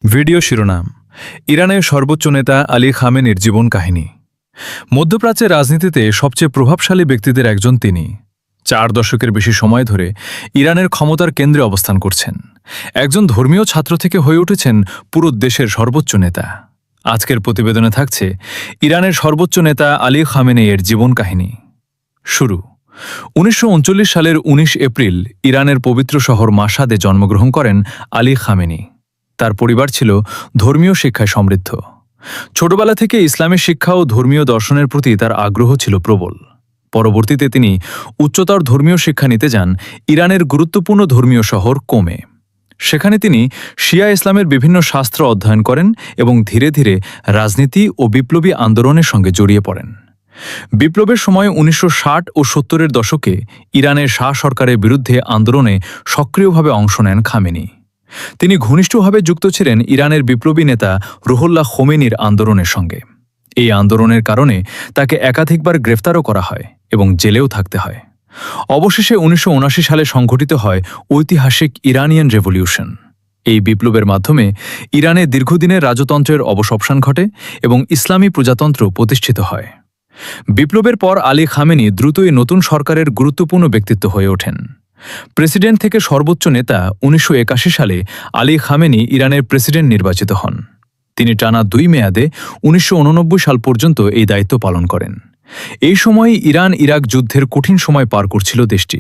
Video শিরোনাম ইরানের সর্বোচ্চ নেতা আলী খামেনির জীবন কাহিনী। মধ্যপ্রাচ্যের রাজনীতিতে সবচেয়ে প্রভাবশালী ব্যক্তিদের একজন তিনি। 4 দশকের বেশি সময় ধরে ইরানের ক্ষমতার কেন্দ্রে অবস্থান করছেন। একজন ধর্মীয় ছাত্র থেকে হয়ে উঠেছেন পুরো দেশের সর্বোচ্চ নেতা। আজকের প্রতিবেদনে থাকছে ইরানের সর্বোচ্চ নেতা আলী খামেনেইয়ের জীবন কাহিনী। শুরু 1939 সালের 19 এপ্রিল ইরানের পবিত্র শহর মাশহাদে জন্মগ্রহণ করেন আলী খামেনি। তার পরিবার ছিল ধর্মীয় শিক্ষায় সমৃদ্ধ। ছোটবেলা থেকে ইসলামের শিক্ষা ও ধর্মীয় দর্শনের প্রতি তার আগ্রহ ছিল প্রবল। পরবর্তীতে তিনি উচ্চতর ধর্মীয় শিক্ষা নিতে যান ইরানের গুরুত্বপূর্ণ ধর্মীয় শহর কোমে। সেখানে তিনি শিয়া ইসলামের বিভিন্ন শাস্ত্র অধ্যয়ন করেন এবং ধীরে ধীরে রাজনীতি ও বিপ্লবী আন্দোলনের সঙ্গে জড়িয়ে পড়েন। বিপ্লবের সময় 1960 ও 70-এর দশকে ইরানের শাহ সরকারের বিরুদ্ধে আন্দোলনে সক্রিয়ভাবে অংশ নেন খামেনি। তিনি ঘনিষ্ঠভাবে যুক্ত ছিলেন ইরানের বিপ্লবী নেতা রুহুল্লাহ খোমেনির আন্দোলনের সঙ্গে। এই আন্দোলনের কারণে তাকে একাধিকবার গ্রেফতারও করা হয় এবং জেলেও থাকতে হয়। অবশেষে 1979 সালে সংঘটিত হয় ঐতিহাসিক ইরানিয়ান রেভলিউশন। এই বিপ্লবের মাধ্যমে ইরানে দীর্ঘদিনের রাজতন্ত্রের অবসান ঘটে এবং ইসলামী প্রজাতন্ত্র প্রতিষ্ঠিত হয়। বিপ্লবের পর আলী খামেনি দ্রুতই নতুন সরকারের গুরুত্বপূর্ণ ব্যক্তিত্ব হয়ে ওঠেন। প্রেসিডেন্ট থেকে সর্বোচ্চ নেতা 1981 সালে আলী খামেনি ইরানের প্রেসিডেন্ট নির্বাচিত হন। তিনি টানা 2 মেয়াদে 1989 সাল পর্যন্ত এই দায়িত্ব পালন করেন। এই সময় ইরান ইরাক যুদ্ধের কঠিন সময় পার করছিল দেশটি।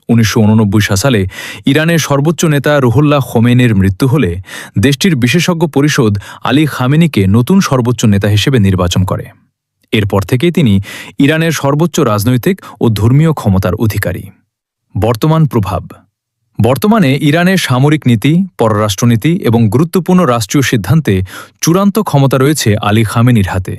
1989 সালে ইরানের সর্বোচ্চ নেতা রুহুল্লাহ খোমেনির মৃত্যু হলে দেশটির বিশেষজ্ঞ পরিষদ আলী খামেনিকে নতুন সর্বোচ্চ নেতা হিসেবে নির্বাচন করে। এরপর থেকেই তিনি ইরানের সর্বোচ্চ রাজনৈতিক ও ধর্মীয় ক্ষমতার অধিকারী। বর্তমান প্রভাব। বর্তমানে ইরানের সামরিক নীতি, পররাষ্ট্রনীতি এবং গুরুত্বপূর্ণ রাষ্ট্রীয় সিদ্ধান্তে চূড়ান্ত ক্ষমতা রয়েছে আলী খামেনির হাতে।